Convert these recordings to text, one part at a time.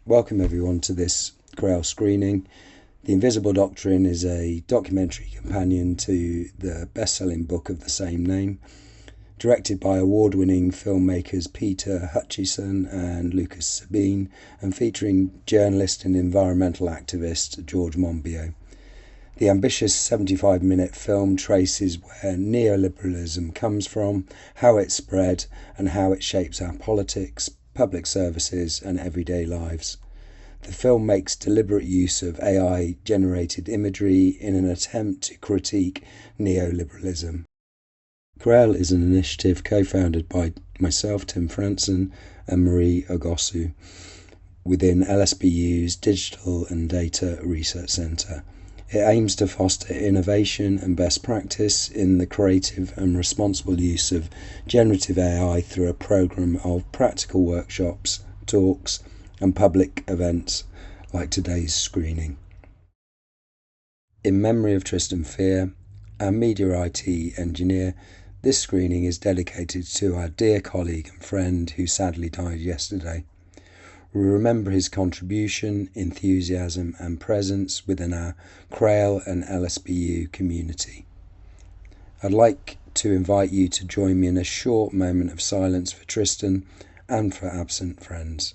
Welcome everyone to this CRAIL screening. The Invisible Doctrine is a documentary companion to the best-selling book of the same name, directed by award-winning filmmakers Peter Hutchison and Lucas Sabean, and featuring journalist and environmental activist George Monbiot. The ambitious 75-minute film traces where neoliberalism comes from, how it spread, and how it shapes our politics, public services and everyday lives. The film makes deliberate use of AI-generated imagery in an attempt to critique neoliberalism. CRAIL is an initiative co-founded by myself, Tim Franson, and Marie Ogosu within LSBU's Digital and Data Research Centre. It aims to foster innovation and best practice in the creative and responsible use of generative AI through a programme of practical workshops, talks and public events like today's screening. In memory of Tristan, our media IT engineer, this screening is dedicated to our dear colleague and friend who sadly died yesterday. We remember his contribution, enthusiasm and presence within our CRAIL and LSBU community. I'd like to invite you to join me in a short moment of silence for Tristan and for absent friends.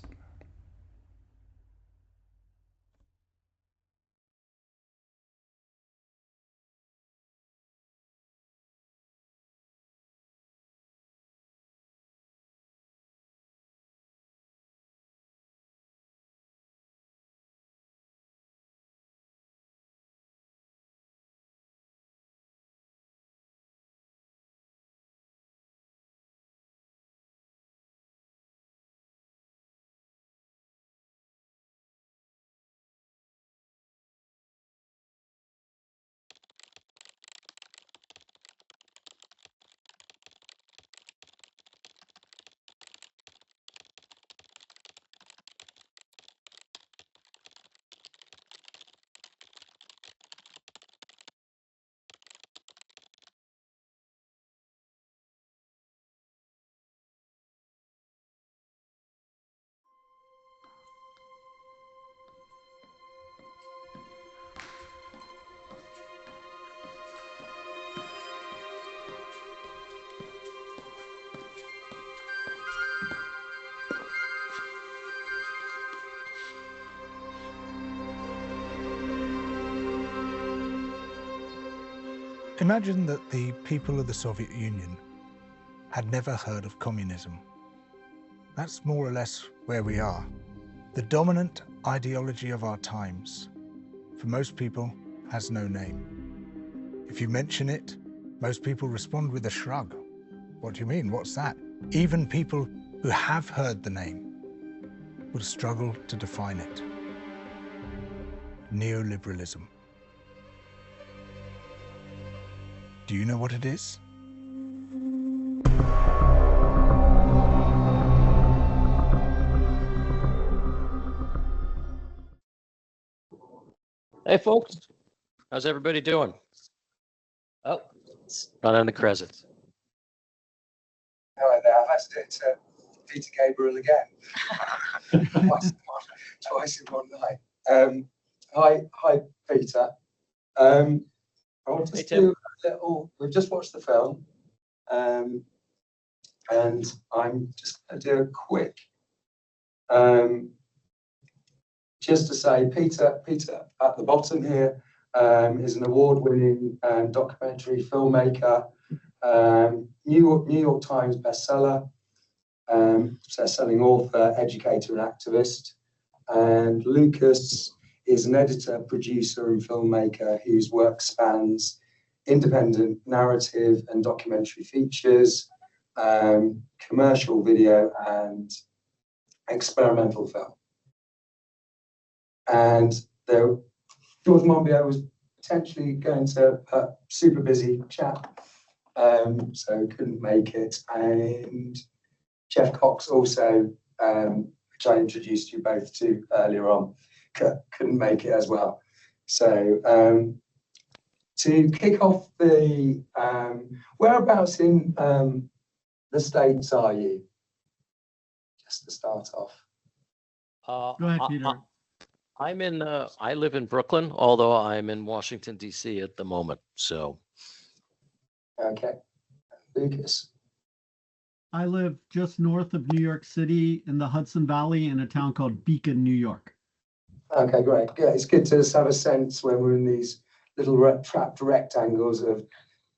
Imagine that the people of the Soviet Union had never heard of communism. That's more or less where we are. The dominant ideology of our times, for most people, has no name. If you mention it, most people respond with a shrug. What do you mean? What's that? Even people who have heard the name would struggle to define it. Neoliberalism. Do you know what it is? Hey folks, how's everybody doing? Oh, it's not on the credits. Hello there, I've asked it to Peter Gabriel again. twice in one night. Hi Peter. I want to do a little, we've just watched the film, and I'm just going to do a quick, just to say, Peter at the bottom here is an award-winning documentary filmmaker, New York Times bestseller, best-selling author, educator and activist, and Lucas is an editor, producer and filmmaker whose work spans independent narrative and documentary features, commercial video and experimental film. And George Monbiot was potentially going to a super busy chat, so couldn't make it. And Jeff Cox also, which I introduced you both to earlier on, couldn't make it as well. So to kick off the, whereabouts in the States are you? Just to start off. Go ahead, Peter. I live in Brooklyn, although I'm in Washington, D.C. at the moment. So, Okay. Lucas. I live just north of New York City in the Hudson Valley in a town called Beacon, New York. Okay, great. Yeah, it's good to just have a sense when we're in these little trapped rectangles of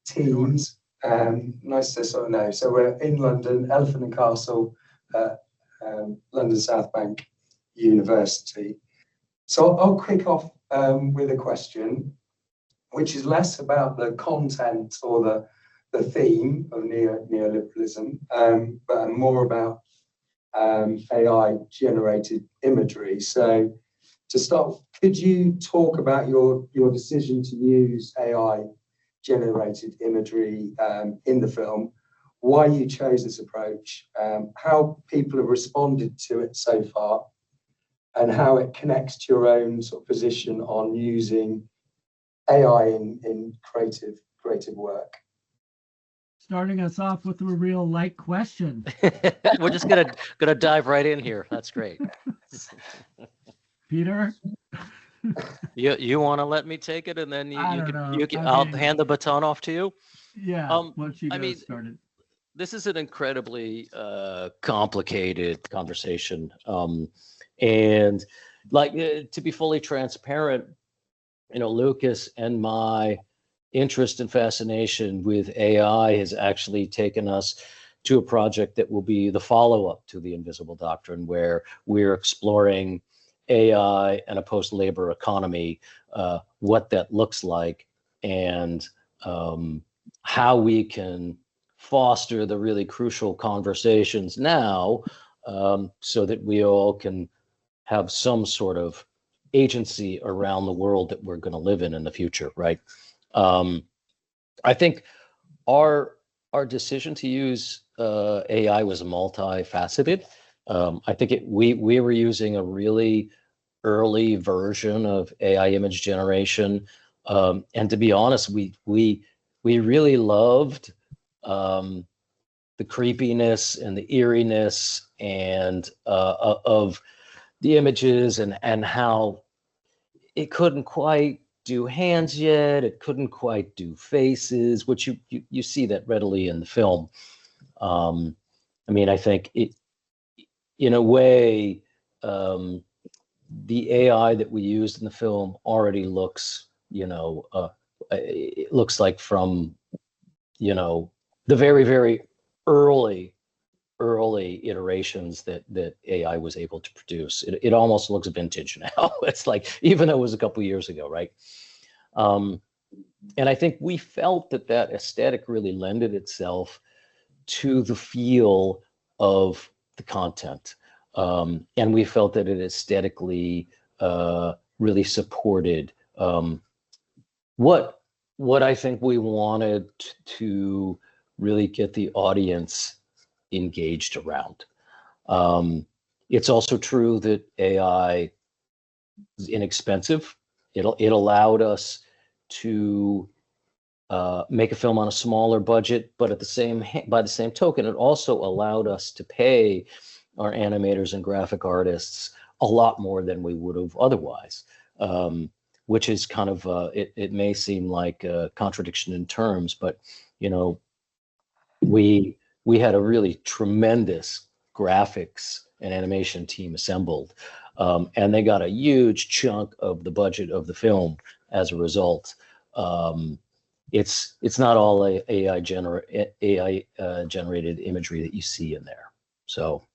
teams. Nice to sort of know. So we're in London, Elephant and Castle, London South Bank University. So I'll kick off with a question, which is less about the content or the theme of neoliberalism, but more about AI-generated imagery. So to start, could you talk about your decision to use AI-generated imagery in the film, why you chose this approach, how people have responded to it so far, and how it connects to your own sort of position on using AI in creative work? Starting us off with a real light question. we're just gonna dive right in here. That's great. Peter? You want to let me take it, and then I'll mean, hand the baton off to you. Yeah. Why don't you get started? This is an incredibly complicated conversation, and like to be fully transparent, Lucas and my interest and fascination with AI has actually taken us to a project that will be the follow-up to the Invisible Doctrine, where we're exploring AI and a post-labor economy, what that looks like, and how we can foster the really crucial conversations now, so that we all can have some sort of agency around the world that we're going to live in the future, right? I think our decision to use AI was multifaceted. I think we were using a really early version of AI image generation, and to be honest, we really loved the creepiness and the eeriness and of the images, and how it couldn't quite do hands yet, it couldn't quite do faces, which you see that readily in the film. I mean, I think it, in a way, the AI that we used in the film already looks, it looks like from, the very, very early iterations that AI was able to produce. It almost looks vintage now. It's like, even though it was a couple of years ago, right? And I think we felt that aesthetic really lended itself to the feel of the content. And we felt that it aesthetically really supported what I think we wanted to really get the audience engaged around. It's also true that AI is inexpensive. It allowed us to make a film on a smaller budget, but by the same token, it also allowed us to pay our animators and graphic artists a lot more than we would have otherwise, which is kind of it may seem like a contradiction in terms, but we had a really tremendous graphics and animation team assembled, and they got a huge chunk of the budget of the film as a result. It's not all AI generated imagery that you see in there. So,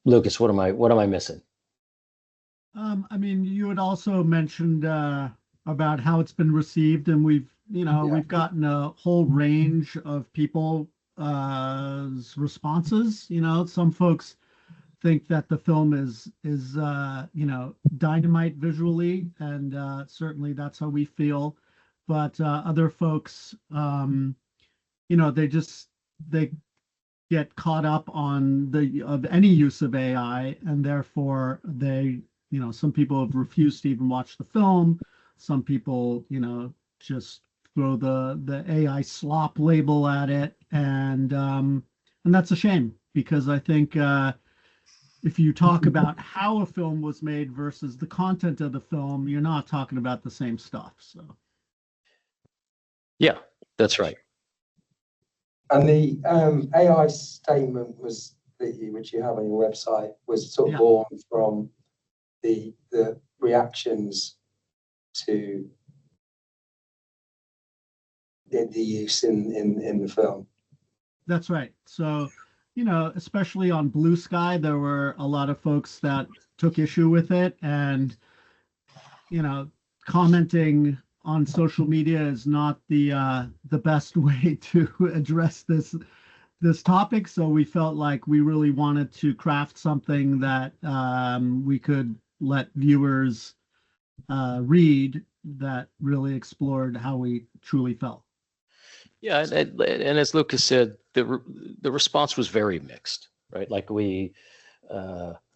Lucas, what am I missing? I mean, you had also mentioned about how it's been received, and we've gotten a whole range of people's responses. Some folks think that the film is dynamite visually, and certainly that's how we feel. But other folks, they get caught up on of any use of AI, and therefore some people have refused to even watch the film. Some people, just throw the AI slop label at it, and that's a shame, because I think if you talk about how a film was made versus the content of the film, you're not talking about the same stuff. So Yeah, that's right. And the AI statement was which you have on your website was sort of born from the reactions to the use in the film. That's right. So, especially on Blue Sky, there were a lot of folks that took issue with it, and commenting on social media is not the best way to address this topic. So we felt like we really wanted to craft something that we could let viewers read that really explored how we truly felt. Yeah, and as Lucas said, the response was very mixed, right? Like we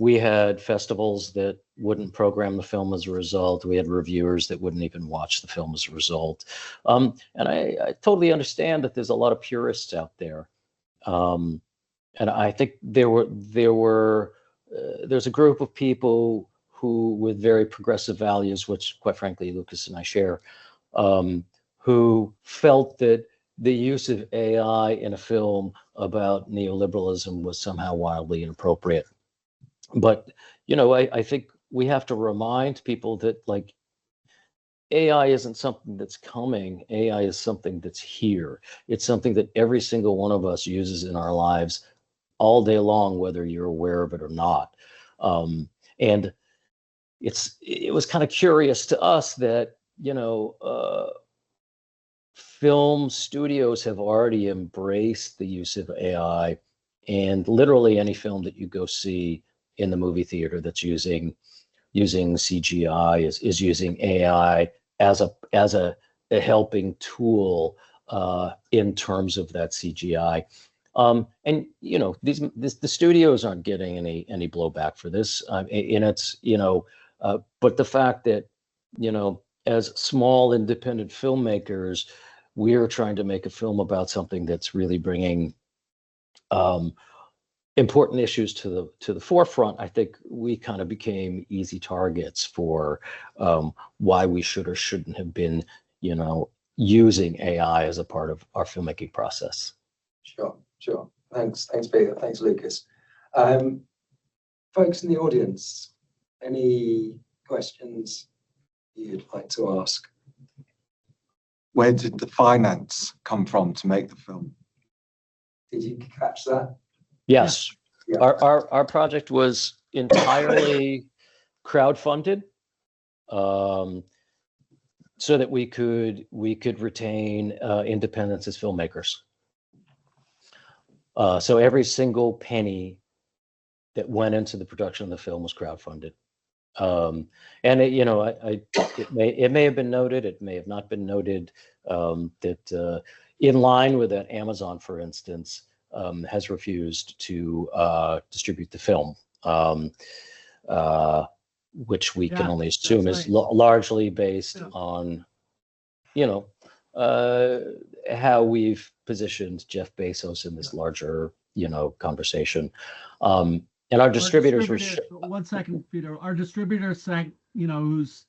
had festivals that wouldn't program the film as a result. We had reviewers that wouldn't even watch the film as a result. And I totally understand that there's a lot of purists out there. And I think there's a group of people who, with very progressive values, which quite frankly, Lucas and I share, who felt that the use of AI in a film about neoliberalism was somehow wildly inappropriate. But, I think we have to remind people that, like, AI isn't something that's coming. AI is something that's here. It's something that every single one of us uses in our lives all day long, whether you're aware of it or not. And it was kind of curious to us that, film studios have already embraced the use of AI, and literally any film that you go see in the movie theater that's using CGI is using AI as a helping tool in terms of that CGI. And the studios aren't getting any blowback for this, and it's but the fact that as small independent filmmakers, we're trying to make a film about something that's really bringing important issues to the forefront. I think we kind of became easy targets for why we should or shouldn't have been, using AI as a part of our filmmaking process. Sure. Thanks, Peter. Thanks, Lucas. Folks in the audience, any questions you'd like to ask? Where did the finance come from to make the film? Did you catch that? Yes. Yeah. Our project was entirely crowdfunded, so that we could retain independence as filmmakers. So every single penny that went into the production of the film was crowdfunded. And it may have been noted, it may have not been noted, that in line with that, Amazon, for instance, has refused to distribute the film, which we can only assume is largely based on, how we've positioned Jeff Bezos in this larger, conversation. And our distributors were. One second, Peter. Our distributor said, who's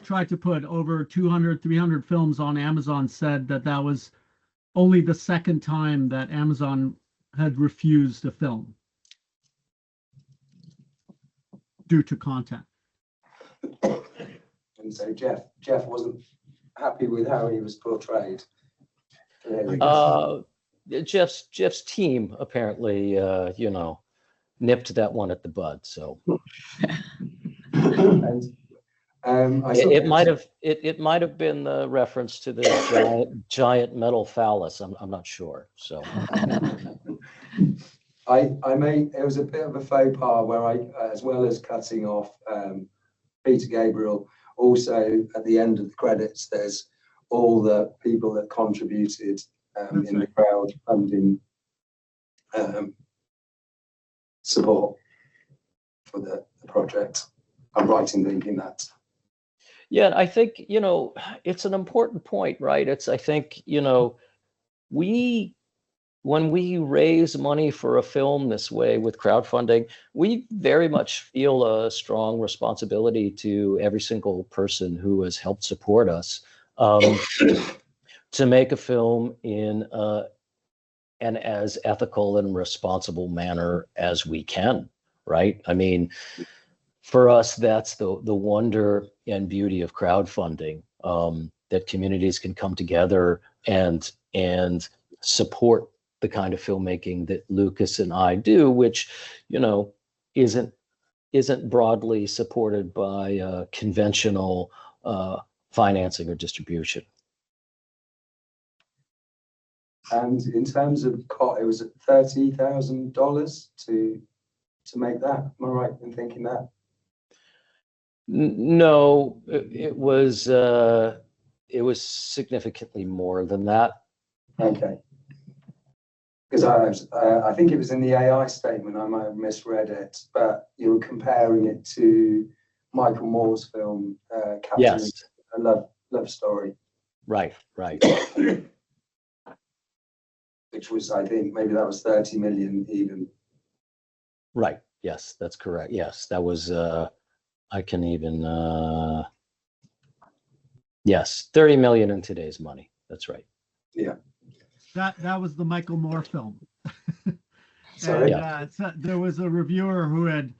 tried to put over 200, 300 films on Amazon, said that was only the second time that Amazon had refused a film due to content. And so Jeff wasn't happy with how he was portrayed. Jeff's team apparently, nipped that one at the bud. So and it might have been the reference to the giant metal phallus. I'm not sure. So it was a bit of a faux pas where I, as well as cutting off Peter Gabriel, also at the end of the credits there's all the people that contributed in the crowdfunding support for the project. I'm right in thinking that. Yeah, I think, it's an important point, right? I think, we when we raise money for a film this way with crowdfunding, we very much feel a strong responsibility to every single person who has helped support us, to make a film in an as ethical and responsible manner as we can, right? I mean, for us, that's the wonder and beauty of crowdfunding, that communities can come together and support the kind of filmmaking that Lucas and I do, which, you know, isn't broadly supported by conventional financing or distribution. And in terms of cost, it was $30,000 to make that. Am I right in thinking that? No, it was significantly more than that. Okay. Because I think it was in the AI statement, I might have misread it, but you were comparing it to Michael Moore's film, Captain, Yes. A Love Story. Right. Which was, I think, maybe that was 30 million even. Right. Yes, that's correct. Yes, that was, I can even, yes, 30 million in today's money. That's right. Yeah. That was the Michael Moore film. Sorry? And so there was a reviewer who had,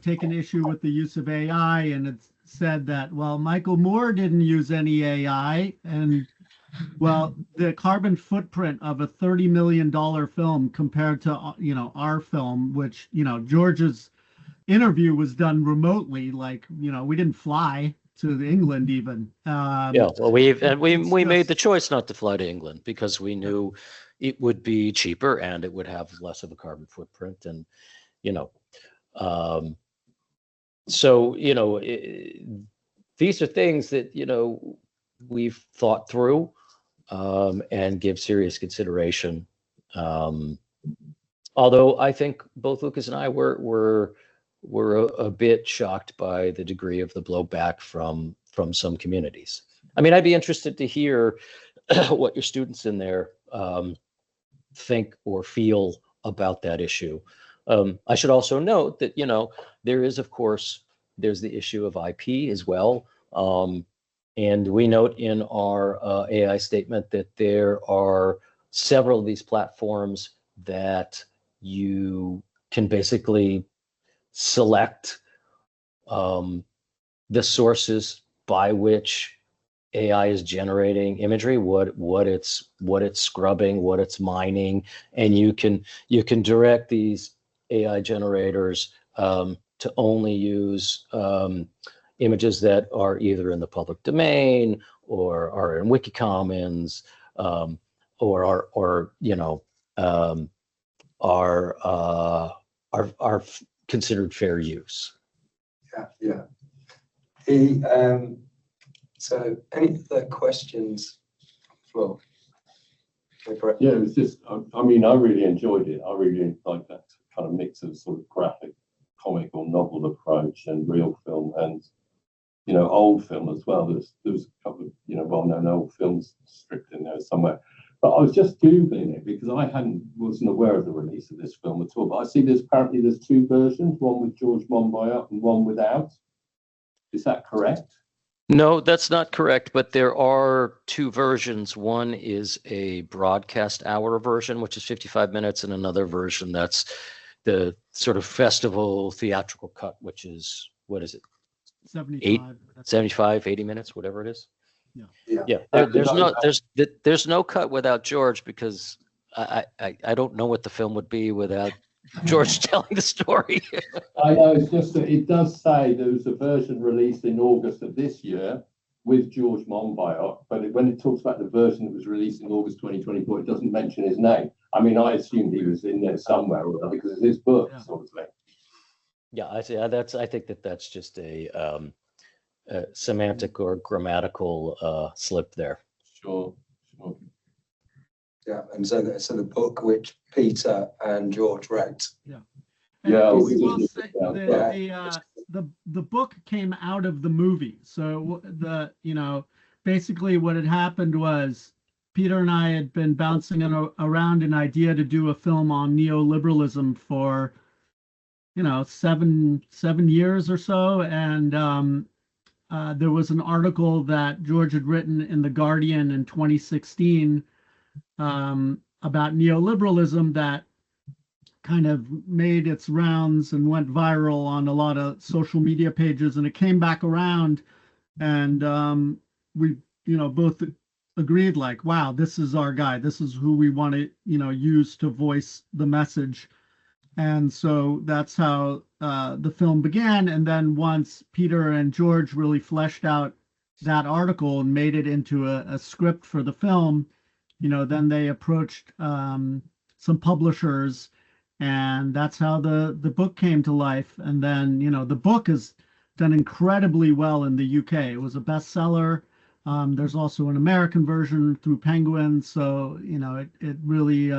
taken issue with the use of AI and had said that, well, Michael Moore didn't use any AI, and well, the carbon footprint of a $30 million film compared to, our film, which, George's interview was done remotely, like, we didn't fly to England even. Yeah, well, we made the choice not to fly to England because we knew it would be cheaper and it would have less of a carbon footprint, and so these are things that we've thought through and give serious consideration. Although I think both Lucas and I were a bit shocked by the degree of the blowback from some communities. I mean, I'd be interested to hear what your students in there think or feel about that issue. I should also note that, there is, of course, there's the issue of IP as well. And we note in our AI statement that there are several of these platforms that you can basically select the sources by which AI is generating imagery, what it's scrubbing, what it's mining, and you can direct these AI generators to only use images that are either in the public domain or are in Wikicommons, or are considered fair use. Yeah. So any other questions? Well, yeah, it was just, I mean, I really enjoyed it. I really like that kind of mix of sort of graphic, comic or novel approach and real film and, old film as well. There was a couple of, well-known old films stripped in there somewhere. But I was just Googling it because I wasn't aware of the release of this film at all. But I see apparently there's two versions, one with George Monbiot and one without. Is that correct? No, that's not correct, but there are two versions. One is a broadcast hour version, which is 55 minutes, and another version that's the sort of festival theatrical cut, which is, what is it? 75, 80 minutes, whatever it is. Yeah. There's no cut without George, because I don't know what the film would be without George telling the story. I know, it's just that it does say there was a version released in August of this year with George Monbiot, but when it talks about the version that was released in August 2024, it doesn't mention his name. I mean, I assumed he was in there somewhere or other because it's his book, obviously. Yeah, I see. I think that's just a semantic or grammatical slip there. Sure. Yeah, and so the book which Peter and George wrote. Yeah. Yeah, we will say the book came out of the movie. So basically what had happened was Peter and I had been bouncing around an idea to do a film on neoliberalism for, 7 years or so, and there was an article that George had written in The Guardian in 2016 about neoliberalism that kind of made its rounds and went viral on a lot of social media pages, and it came back around, and we both agreed, like, wow, this is our guy, this is who we want to use to voice the message. And so that's how the film began. And then once Peter and George really fleshed out that article and made it into a script for the film, then they approached some publishers, and that's how the book came to life. And then the book has done incredibly well in the UK. It was a bestseller. There's also an American version through Penguin, so it really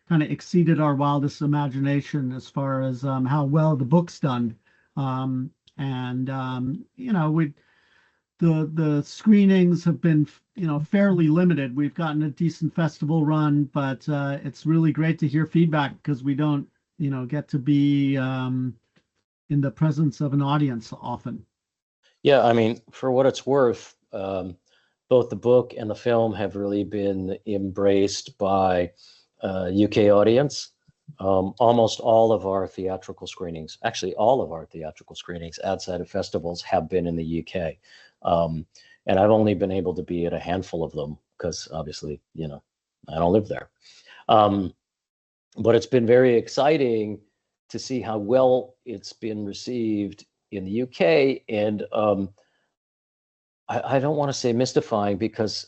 kind of exceeded our wildest imagination as far as how well the book's done. The screenings have been fairly limited. We've gotten a decent festival run, but it's really great to hear feedback, because we don't get to be in the presence of an audience often. Yeah, I mean, for what it's worth, both the book and the film have really been embraced by UK audience. Almost all of our theatrical screenings, actually all of our theatrical screenings outside of festivals, have been in the UK. And I've only been able to be at a handful of them because obviously, I don't live there. But it's been very exciting to see how well it's been received in the UK. And I don't want to say mystifying, because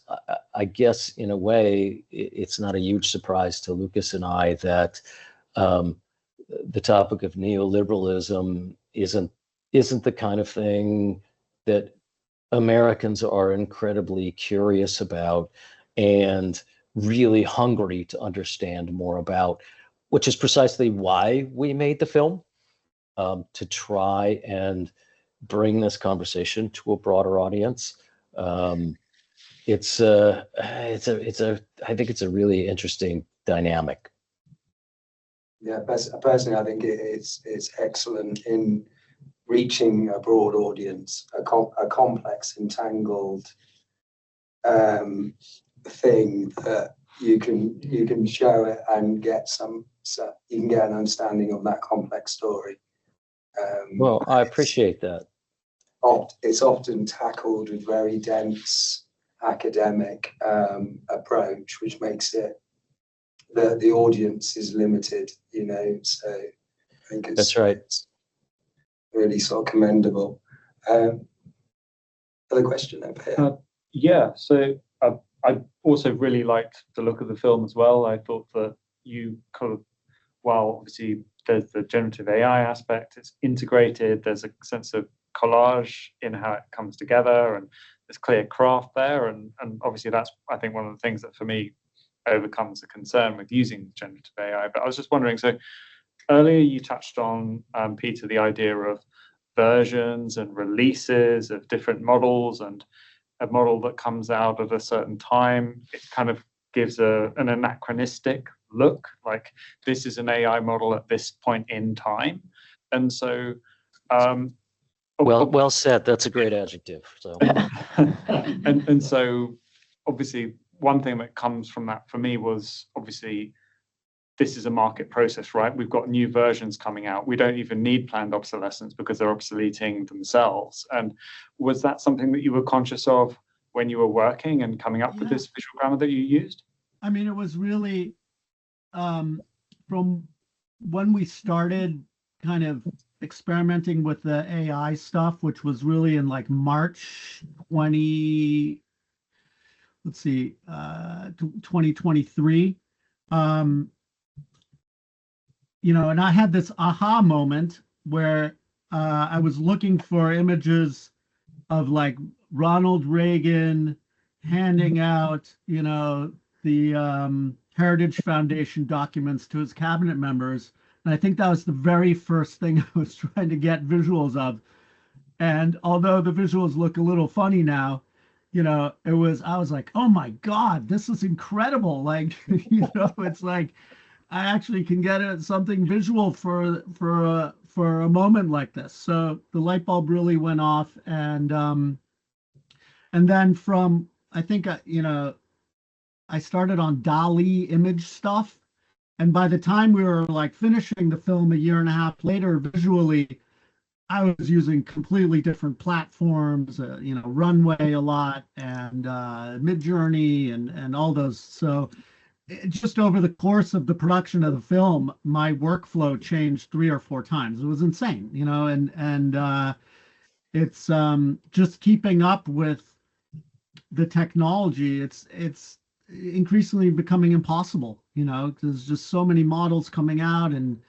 I guess in a way it's not a huge surprise to Lucas and I that the topic of neoliberalism isn't the kind of thing that Americans are incredibly curious about and really hungry to understand more about, which is precisely why we made the film, to try and bring this conversation to a broader audience. I think it's a really interesting dynamic. Yeah, personally, I think it's excellent in reaching a broad audience, a complex, entangled thing that you can show it and get you can get an understanding of that complex story. Well, I appreciate that. It's often tackled with very dense academic approach, which makes it the audience is limited, so I think That's right. It's really sort of commendable. Other question over here? Yeah, so I also really liked the look of the film as well. I thought that you kind of, while obviously there's the generative AI aspect, it's integrated, there's a sense of collage in how it comes together, and there's clear craft there, and obviously that's, I think, one of the things that for me overcomes the concern with using generative AI. But I was just wondering, so earlier you touched on, Peter, the idea of versions and releases of different models, and a model that comes out at a certain time, it kind of gives an anachronistic look, like this is an AI model at this point in time. And so well said. That's a great adjective. So and so obviously one thing that comes from that for me was, obviously this is a market process, right? We've got new versions coming out. We don't even need planned obsolescence because they're obsoleting themselves. And was that something that you were conscious of when you were working and coming up with this visual grammar that you used? I mean, it was really from when we started kind of experimenting with the AI stuff, which was really in like March 2023. And I had this aha moment where I was looking for images of like Ronald Reagan handing out, the Heritage Foundation documents to his cabinet members. And I think that was the very first thing I was trying to get visuals of. And although the visuals look a little funny now, I was like, oh my God, this is incredible. Like, it's like I actually can get something visual for a moment like this. So the light bulb really went off, and then from I think I started on DALL-E image stuff, and by the time we were like finishing the film a year and a half later, visually, I was using completely different platforms, Runway a lot, and Midjourney, and all those. So just over the course of the production of the film, my workflow changed 3 or 4 times. It was insane, and it's just keeping up with the technology. It's increasingly becoming impossible, there's just so many models coming out, and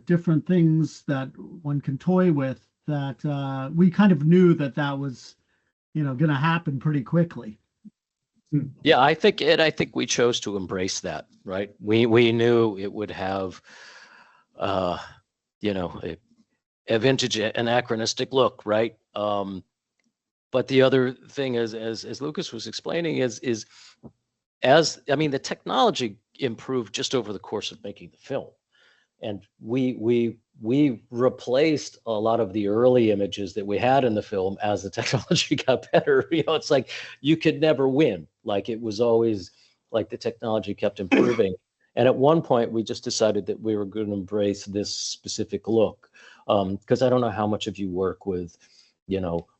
different things that one can toy with, that we kind of knew that was, going to happen pretty quickly. Yeah, I think we chose to embrace that, right? We knew it would have, a vintage anachronistic look, right? But the other thing is, as Lucas was explaining, is the technology improved just over the course of making the film, and we replaced a lot of the early images that we had in the film as the technology got better. It's like you could never win. Like, it was always like the technology kept improving. And at one point, we just decided that we were going to embrace this specific look, because I don't know how much of you work with,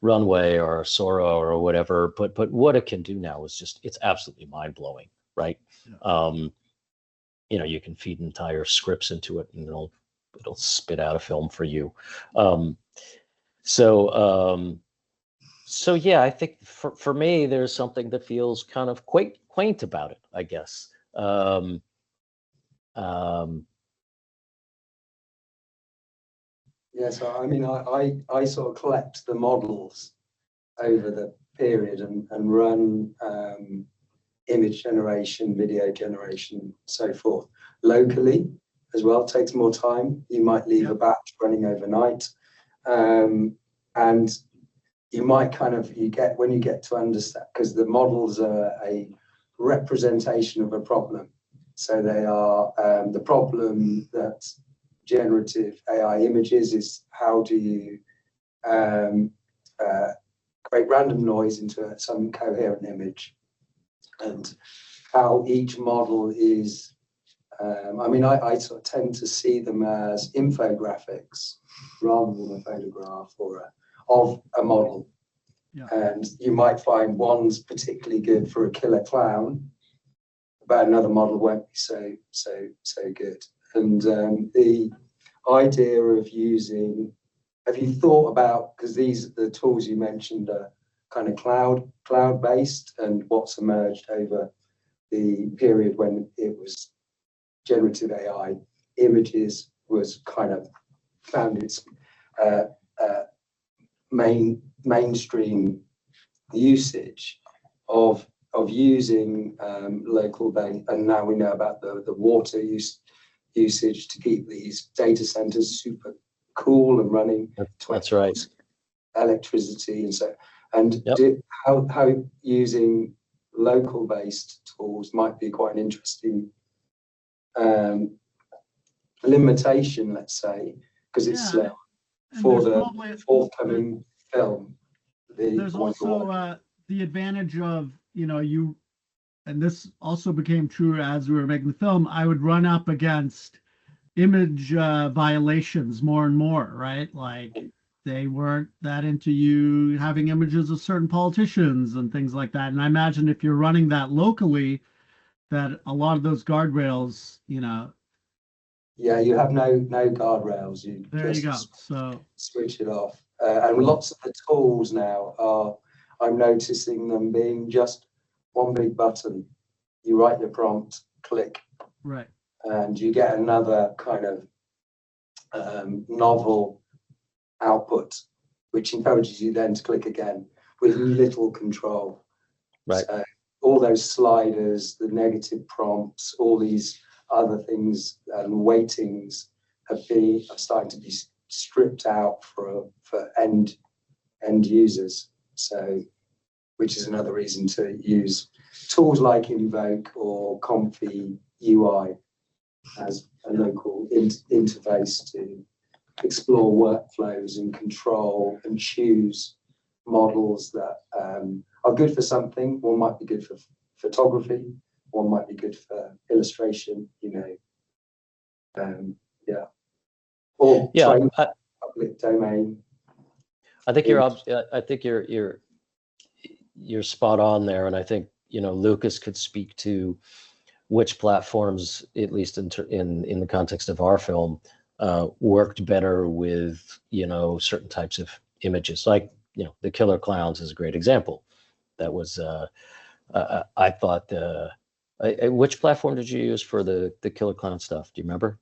Runway or Sora or whatever, but what it can do now is it's absolutely mind blowing, right? Yeah. You can feed entire scripts into it, and it'll spit out a film for you. So yeah, I think for me, there's something that feels kind of quaint about it, I guess. Yeah, so I sort of collect the models over the period and run image generation, video generation, so forth, locally as well. It takes more time. You might leave a batch running overnight, and you might when you get to understand, because the models are a representation of a problem. So they are the problem that generative AI images is, how do you create random noise into some coherent image, and how each model is, I sort of tend to see them as infographics rather than a photograph of a model. Yeah. And you might find one's particularly good for a killer clown, but another model won't be so good. And the idea of using, have you thought about, because the tools you mentioned are kind of cloud-based, and what's emerged over the period when it was generative AI images was kind of found its mainstream usage of using local data, and now we know about the water usage to keep these data centers super cool and running. That's right. Electricity and Yep. how using local based tools might be quite an interesting limitation, let's say, because it's for the forthcoming film. There's also the advantage of, and this also became true as we were making the film, I would run up against image violations more and more, right? Like, they weren't that into you having images of certain politicians and things like that. And I imagine if you're running that locally, that a lot of those guardrails, Yeah, you have no guardrails. You go. So switch it off. And lots of the tools now I'm noticing them being just one big button. You write the prompt, click. Right. And you get another kind of novel output, which encourages you then to click again with little control. Right. So all those sliders, the negative prompts, all these other things and weightings are starting to be stripped out for end users. So which is another reason to use tools like Invoke or Comfy UI as a local interface to explore workflows and control and choose models that are good for something. One might be good for photography, one might be good for illustration, or train public domain. I think you're spot on there, and I think Lucas could speak to which platforms, at least in the context of our film, worked better with certain types of images. Like the Killer Clowns is a great example. That was I thought which platform did you use for the Killer Clown stuff? Do you remember?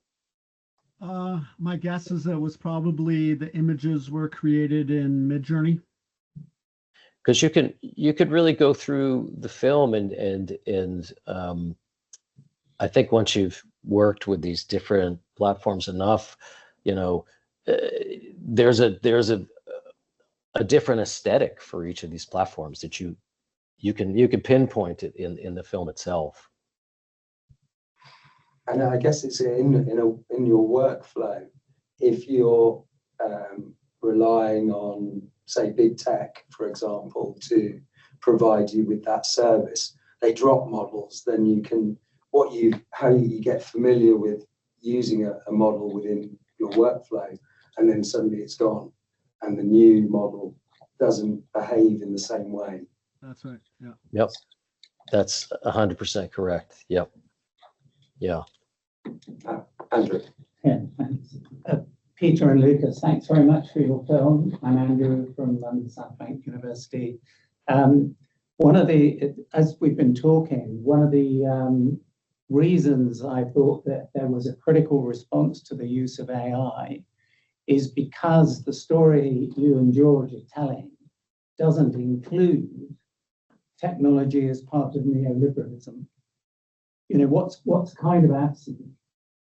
My guess is that was probably the images were created in Midjourney. Because you could really go through the film and I think once you've worked with these different platforms enough, there's a different aesthetic for each of these platforms that you can pinpoint it in the film itself. And I guess it's in your workflow. If you're relying on, say, big tech, for example, to provide you with that service, they drop models. Then you can how you get familiar with using a model within your workflow, and then suddenly it's gone, and the new model doesn't behave in the same way. That's right. Yeah. Yep. That's 100% correct. Yep. Yeah. Andrew. Yeah, thanks. Peter and Lucas, thanks very much for your film. I'm Andrew from London South Bank University. As we've been talking, one of the reasons I thought that there was a critical response to the use of AI is because the story you and George are telling doesn't include technology as part of neoliberalism. What's kind of absent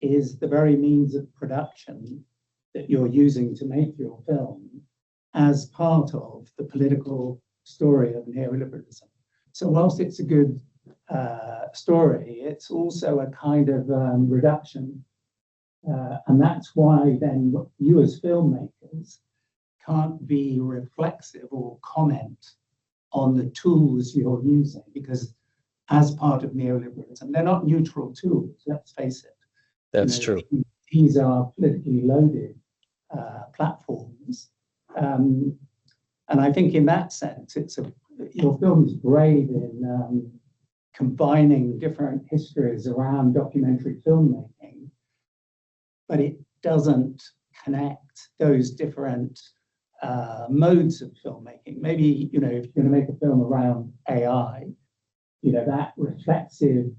is the very means of production that you're using to make your film as part of the political story of neoliberalism. So whilst it's a good story, it's also a kind of reduction. And that's why then you as filmmakers can't be reflexive or comment on the tools you're using, because as part of neoliberalism, they're not neutral tools, let's face it. That's true. These are politically loaded platforms. And I think in that sense, your film is brave in combining different histories around documentary filmmaking, but it doesn't connect those different modes of filmmaking. Maybe, if you're going to make a film around AI, that reflexive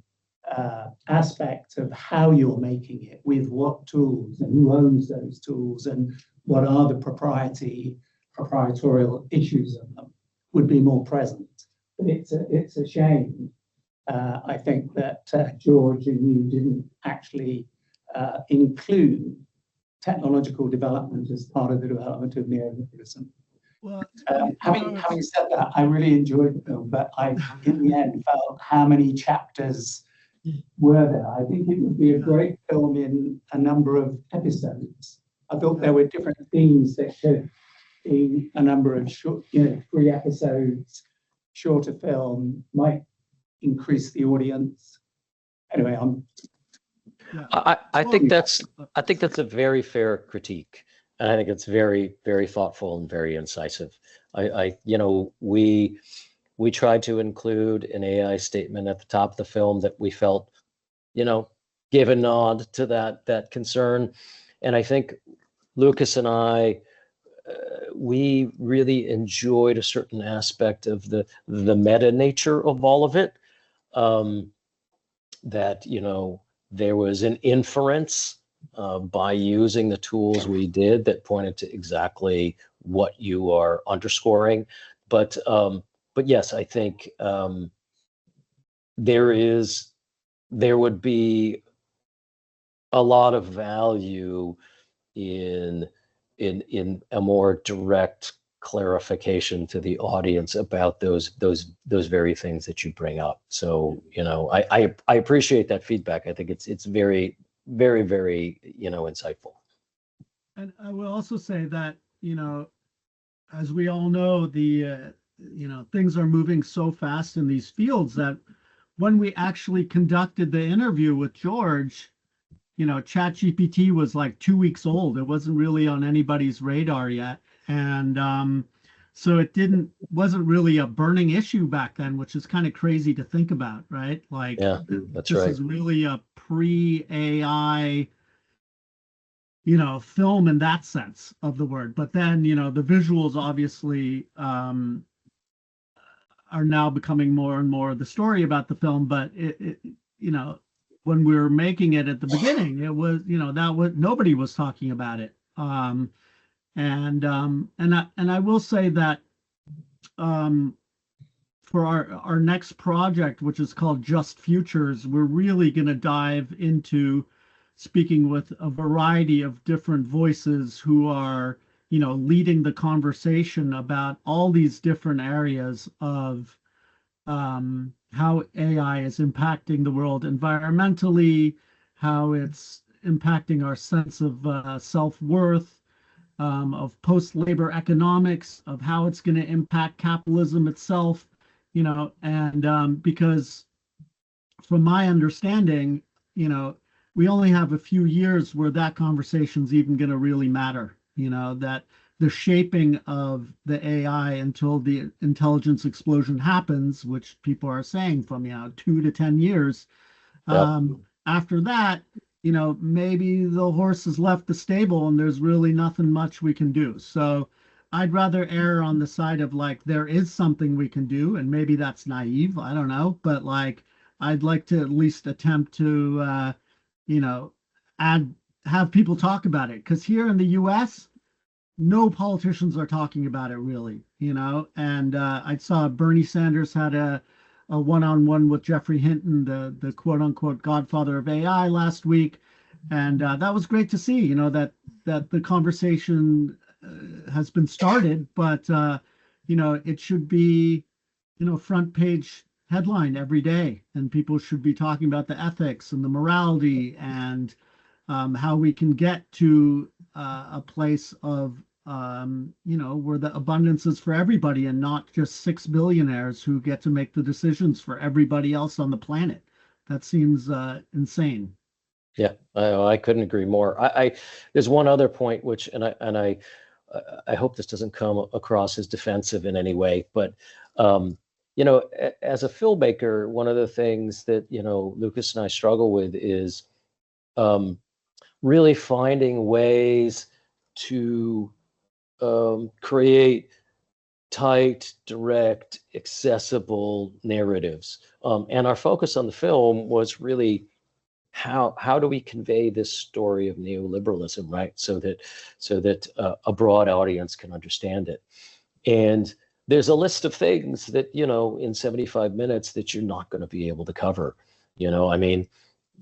aspect of how you're making it, with what tools and who owns those tools and what are the proprietorial issues of them, would be more present. But it's a shame, I think, that George and you didn't actually include technological development as part of the development of neoliberalism. Well, having said that, I really enjoyed the film, but I, in the end, felt how many chapters were there? I think it would be a great film in a number of episodes. I thought there were different themes that could be a number of short, 3 episodes, shorter film, might increase the audience. Anyway, I think that's a very fair critique, and I think it's very, very thoughtful and very incisive. We tried to include an AI statement at the top of the film that we felt, give a nod to that concern, and I think Lucas and I, we really enjoyed a certain aspect of the meta nature of all of it. That there was an inference by using the tools we did that pointed to exactly what you are underscoring. But yes, I think there would be a lot of value in a more direct clarification to the audience about those very things that you bring up. So, you know, I appreciate that feedback. I think it's very, very, very, you know, insightful. And I will also say that, you know, as we all know, the you know, things are moving so fast in these fields that when we actually conducted the interview with George, you know, ChatGPT was like 2 weeks old. It wasn't really on anybody's radar yet. And so it wasn't really a burning issue back then, which is kind of crazy to think about, right? Like, Yeah, that's this right. is really a pre-AI, you know, film in that sense of the word. But then, you know, the visuals obviously are now becoming more and more the story about the film. But it you know, when we were making it at the beginning, it was, you know, nobody was talking about it. And I will say that for our next project, which is called Just Futures, we're really going to dive into speaking with a variety of different voices who are, you know, leading the conversation about all these different areas of how AI is impacting the world environmentally, how it's impacting our sense of self-worth, of post-labor economics, of how it's going to impact capitalism itself, you know, and because from my understanding, you know, we only have a few years where that conversation's even going to really matter, you know, that the shaping of the AI until the intelligence explosion happens, which people are saying from, you know, 2 to 10 years. Yep. After that, you know, maybe the horse has left the stable and there's really nothing much we can do. So I'd rather err on the side of like, there is something we can do, and maybe that's naive, I don't know, but like, I'd like to at least attempt to, you know, have people talk about it. Because here in the US, no politicians are talking about it really, you know. And I saw Bernie Sanders had a one-on-one with Jeffrey Hinton, the quote-unquote godfather of AI, last week. And that was great to see, you know, that the conversation has been started, but, you know, it should be, you know, front page headline every day, and people should be talking about the ethics and the morality and how we can get to a place of, you know, where the abundance is for everybody and not just 6 billionaires who get to make the decisions for everybody else on the planet. That seems insane. Yeah, I couldn't agree more. There's one other point which, and I hope this doesn't come across as defensive in any way, but you know, as a filmmaker, one of the things that, you know, Lucas and I struggle with is really finding ways to create tight, direct, accessible narratives. And our focus on the film was really how do we convey this story of neoliberalism, right? So that a broad audience can understand it. And there's a list of things that, you know, in 75 minutes that you're not going to be able to cover. You know, I mean,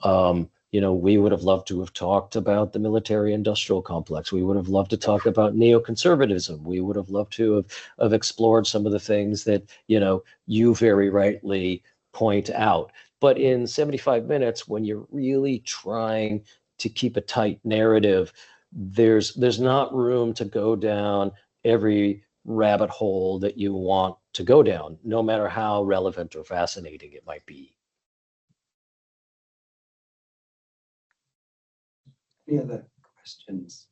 you know, we would have loved to have talked about the military-industrial complex. We would have loved to talk about neoconservatism. We would have loved to have explored some of the things that, you know, you very rightly point out. But in 75 minutes, when you're really trying to keep a tight narrative, there's not room to go down every rabbit hole that you want to go down, no matter how relevant or fascinating it might be. Any other questions?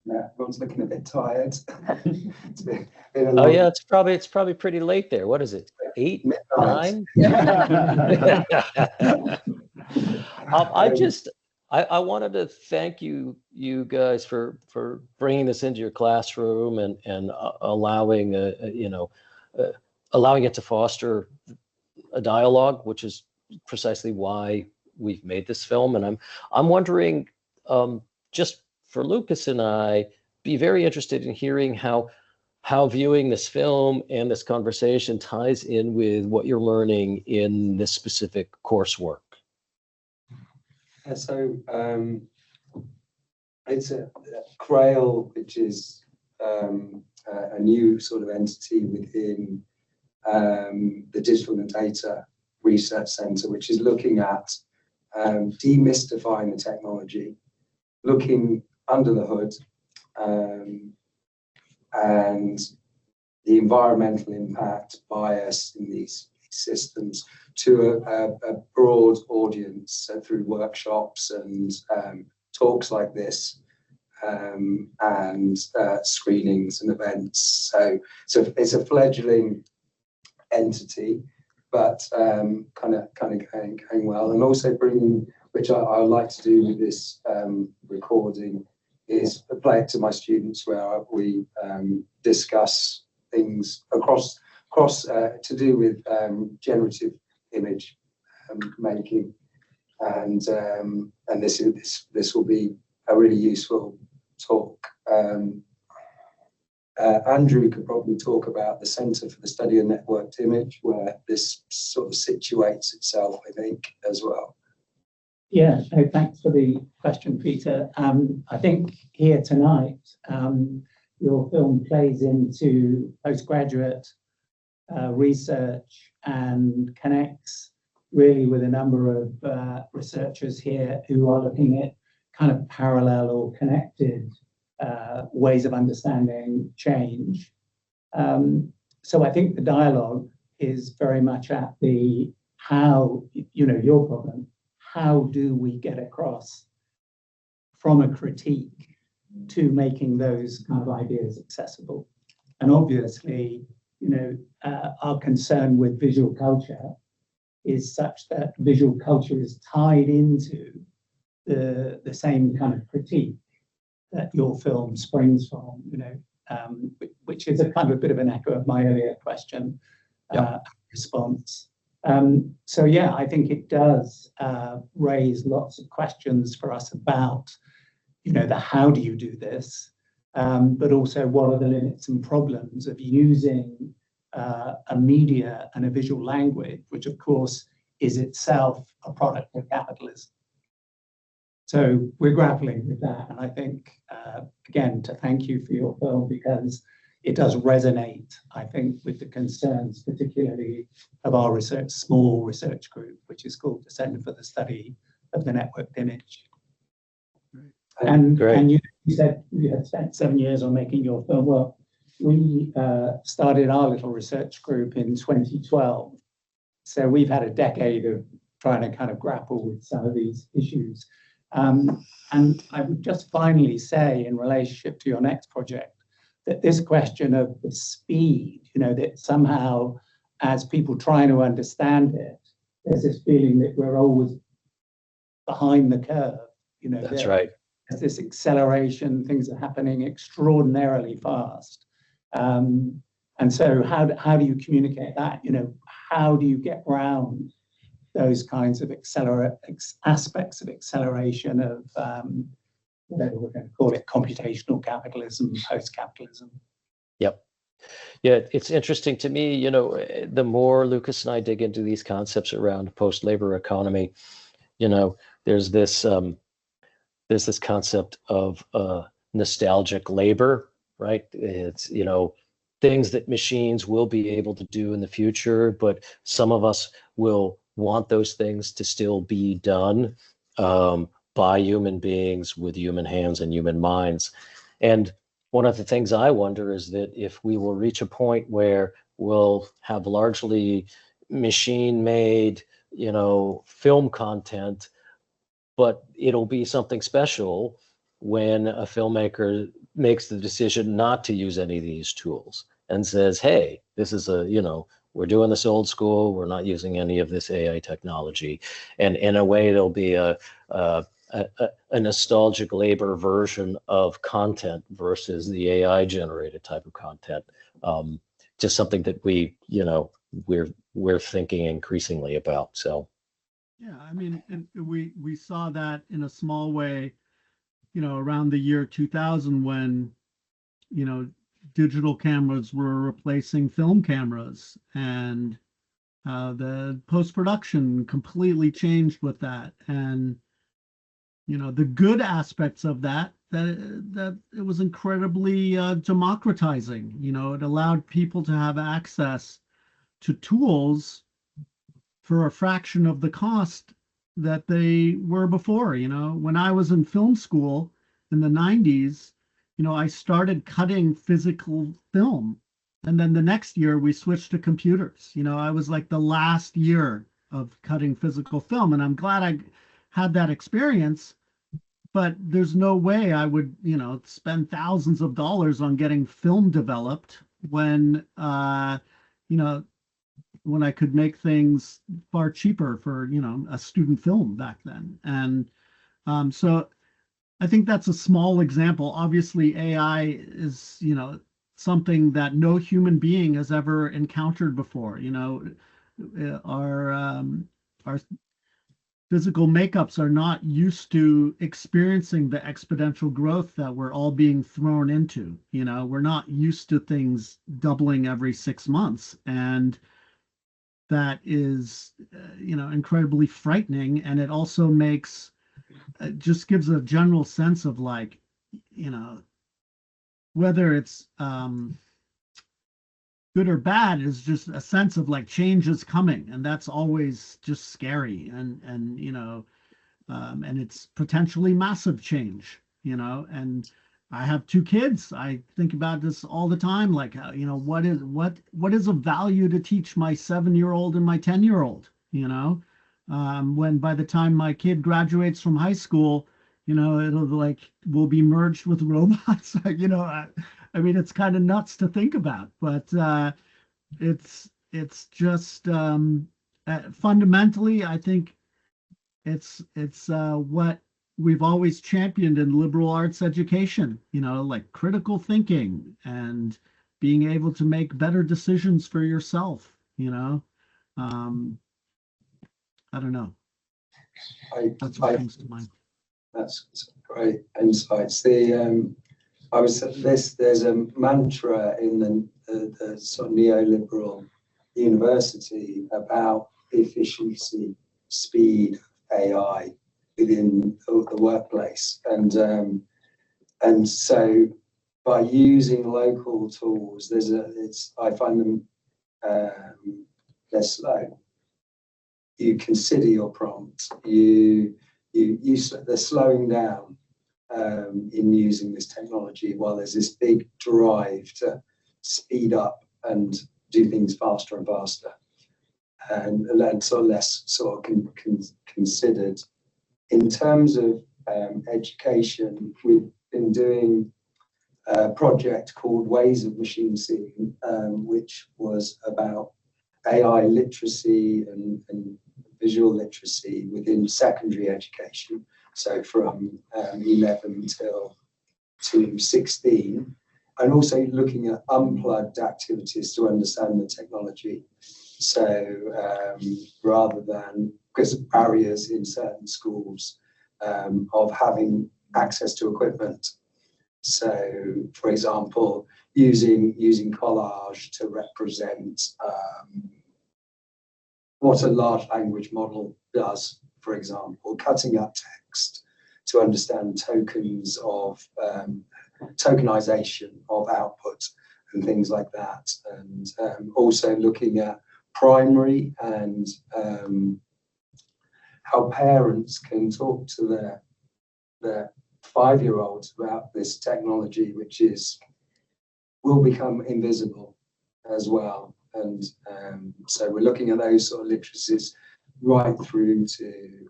Yeah, everyone's looking a bit tired. It's been a Oh long, yeah, it's probably pretty late there. What is it? 8, midnight. 9? I wanted to thank you guys for bringing this into your classroom and allowing allowing it to foster a dialogue, which is precisely why we've made this film. And I'm wondering, just for Lucas and I, be very interested in hearing how viewing this film and this conversation ties in with what you're learning in this specific coursework. So it's a CRAIL, which is a new sort of entity within the Digital and Data Research Centre, which is looking at demystifying the technology, looking under the hood, and the environmental impact, bias in these systems to a broad audience through workshops and talks like this, and screenings and events. So it's a fledgling entity, but kind of going well, and also bringing, which I like to do with this recording, is play it to my students where we discuss things across to do with generative image making, and this will be a really useful talk. Andrew could probably talk about the Centre for the Study of Networked Image, where this sort of situates itself, I think, as well. Yeah, no, thanks for the question, Peter. I think here tonight, your film plays into postgraduate research and connects really with a number of researchers here who are looking at kind of parallel or connected ways of understanding change. So I think the dialogue is very much at the how, your problem, how do we get across from a critique to making those kind of ideas accessible? And obviously, our concern with visual culture is such that visual culture is tied into the same kind of critique that your film springs from, which is a kind of a bit of an echo of my earlier question response. So yeah, I think it does raise lots of questions for us about, the how do you do this, but also what are the limits and problems of using a media and a visual language, which of course is itself a product of capitalism. So we're grappling with that, and I think, again, to thank you for your film, because it does resonate, I think, with the concerns, particularly of our small research group, which is called the Centre for the Study of the Networked Image. And you said you had spent 7 years on making your film. Well, we started our little research group in 2012. So we've had a decade of trying to kind of grapple with some of these issues. And I would just finally say, in relationship to your next project, that this question of the speed, that somehow as people trying to understand it, there's this feeling that we're always behind the curve. That's right. There's this acceleration, things are happening extraordinarily fast. And so how do you communicate that? How do you get around those kinds of aspects of acceleration of whatever we're going to call it, computational capitalism, post-capitalism? Yep. Yeah, it's interesting to me, the more Lucas and I dig into these concepts around post-labor economy, there's this concept of nostalgic labor, right? It's, things that machines will be able to do in the future, but some of us will want those things to still be done by human beings with human hands and human minds. And one of the things I wonder is that if we will reach a point where we'll have largely machine-made, film content, but it'll be something special when a filmmaker makes the decision not to use any of these tools and says, hey, this is we're doing this old school, we're not using any of this AI technology. And in a way, there'll be a nostalgic labor version of content versus the AI generated type of content. Just something that we're thinking increasingly about. So yeah, I mean, and we saw that in a small way, around the year 2000 when, digital cameras were replacing film cameras, and the post-production completely changed with that. And, the good aspects of that that it was incredibly democratizing. You know, it allowed people to have access to tools for a fraction of the cost that they were before. You know, when I was in film school in the 90s, you know, I started cutting physical film. And then the next year we switched to computers. You know, I was like the last year of cutting physical film. And I'm glad I had that experience, but there's no way I would, you know, spend thousands of dollars on getting film developed when, you know, when I could make things far cheaper for, you know, a student film back then. And so I think that's a small example. Obviously, AI is, you know, something that no human being has ever encountered before. You know, our physical makeups are not used to experiencing the exponential growth that we're all being thrown into. You know, we're not used to things doubling every 6 months, and that is, you know, incredibly frightening. And it also makes, just gives a general sense of like, you know, whether it's good or bad, is just a sense of like change is coming, and that's always just scary. And you know, and it's potentially massive change. You know, and I have 2 kids. I think about this all the time. Like, you know, what is of value to teach my 7-year-old and my 10-year-old? You know, when by the time my kid graduates from high school, you know, it'll like will be merged with robots. You know, I mean, it's kind of nuts to think about, but it's just fundamentally, I think it's what we've always championed in liberal arts education. You know, like critical thinking and being able to make better decisions for yourself. You know, I don't know. That's what comes to mind. That's great insights. There's a mantra in the sort of neoliberal university about efficiency, speed, AI within the workplace, and so by using local tools, I find them they're slow. You consider your prompts. They're slowing down in using this technology, while there's this big drive to speed up and do things faster and faster, and sort of less sort of considered. In terms of education, we've been doing a project called Ways of Machine Seeing, which was about AI literacy and visual literacy within secondary education, so from 11 to 16, and also looking at unplugged activities to understand the technology. So rather than, because of barriers in certain schools of having access to equipment. So, for example, using collage to represent what a large language model does, for example, cutting up text to understand tokens of tokenization of output and things like that, and also looking at primary and how parents can talk to their 5-year-olds about this technology, which will become invisible as well. And so we're looking at those sort of literacies right through to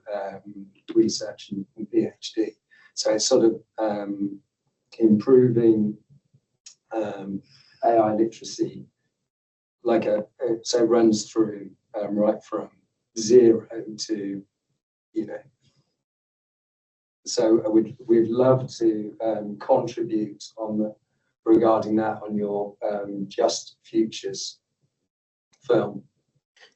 research and PhD. So it's sort of improving AI literacy, so it runs through right from 0 to, you know. So we'd love to contribute regarding that on your Just Futures film.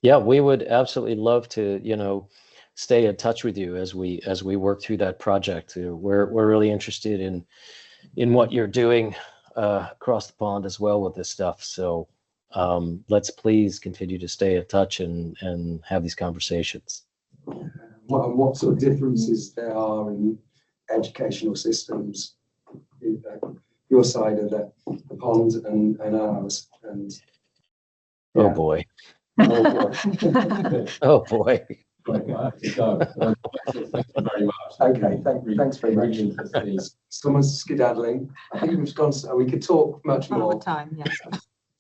Yeah, we would absolutely love to, you know, stay in touch with you as we work through that project. We're really interested in what you're doing across the pond as well with this stuff. So let's please continue to stay in touch and have these conversations. What sort of differences there are in educational systems your side of the pond and ours. And Oh boy. Oh, boy. Oh boy. Right, I have to go. Thank you very much. Okay, thanks very much. Really interesting. Someone's skedaddling. I think we've gone. We could talk much All more. the time, yes.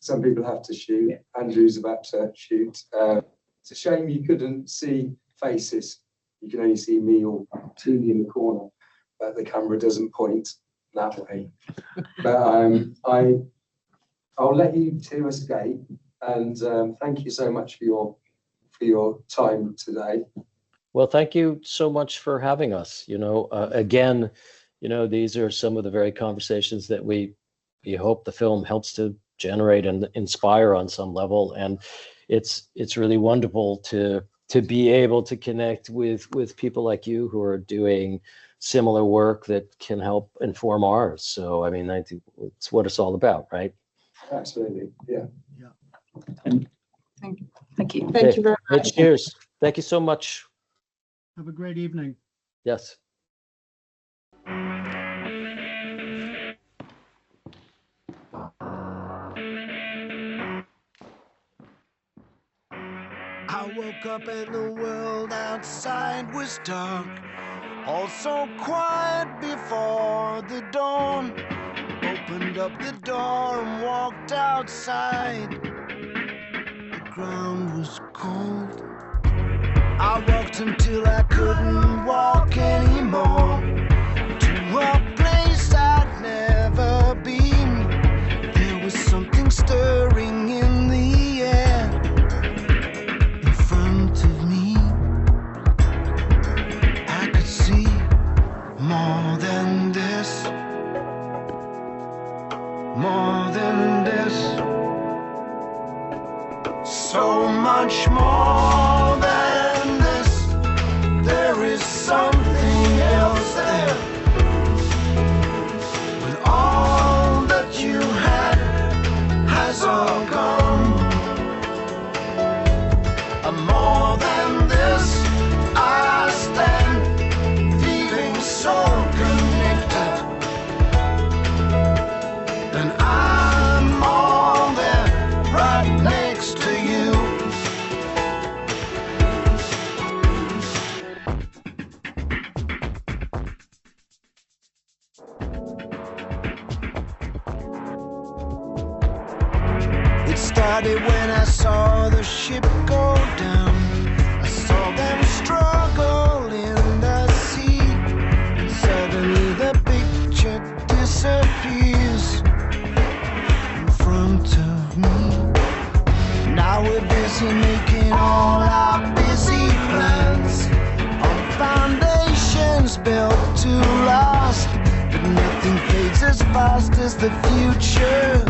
Some people have to shoot. Yeah. Andrew's about to shoot. It's a shame you couldn't see faces. You can only see me or Tooney in the corner, but the camera doesn't point that way. But I'll let you two escape, and thank you so much for your time today. Well, thank you so much for having us. Again, these are some of the very conversations that we hope the film helps to generate and inspire on some level. And it's really wonderful to be able to connect with people like you who are doing similar work that can help inform ours. So, I mean, I think it's what it's all about, right? Absolutely, yeah. Thank you. Okay. Thank you very Hey, much. cheers. Thank you so much. Have a great evening. Yes. I woke up and the world outside was dark, all so quiet before the dawn. Opened up the door and walked outside. The ground was cold. I walked until I couldn't walk anymore, to a place I'd never been. There was something stirring in the air in front of me. I could see more than this, more than this, so much more than this. There is something else there. When all that you had has all gone. More than this, I stand feeling so connected, and I'm all there right next to you. It started when I saw the ship go down. I saw them struggle in the sea, and suddenly the picture disappears in front of me. Now we're busy making all our busy plans on foundations built to last, but nothing fades as fast as the future.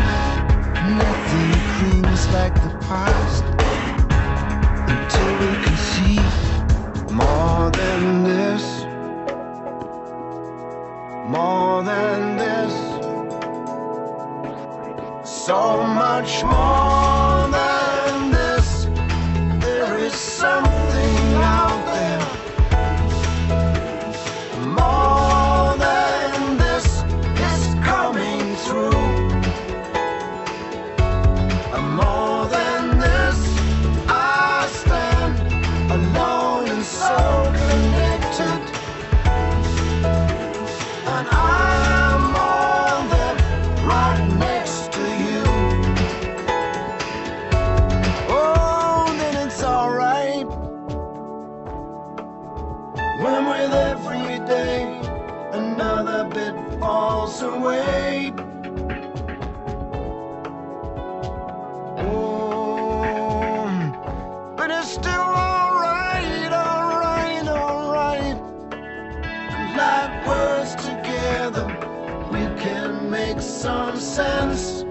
Nothing clings like the past until we can see more than this, more than this, so much more than this. There is something out there, more than this is coming through. More than this, I stand alone and so connected, and I'm all there right next to you. Oh, then it's alright when with every day another bit falls away. But it's still alright, alright, alright. Like words together, we can make some sense.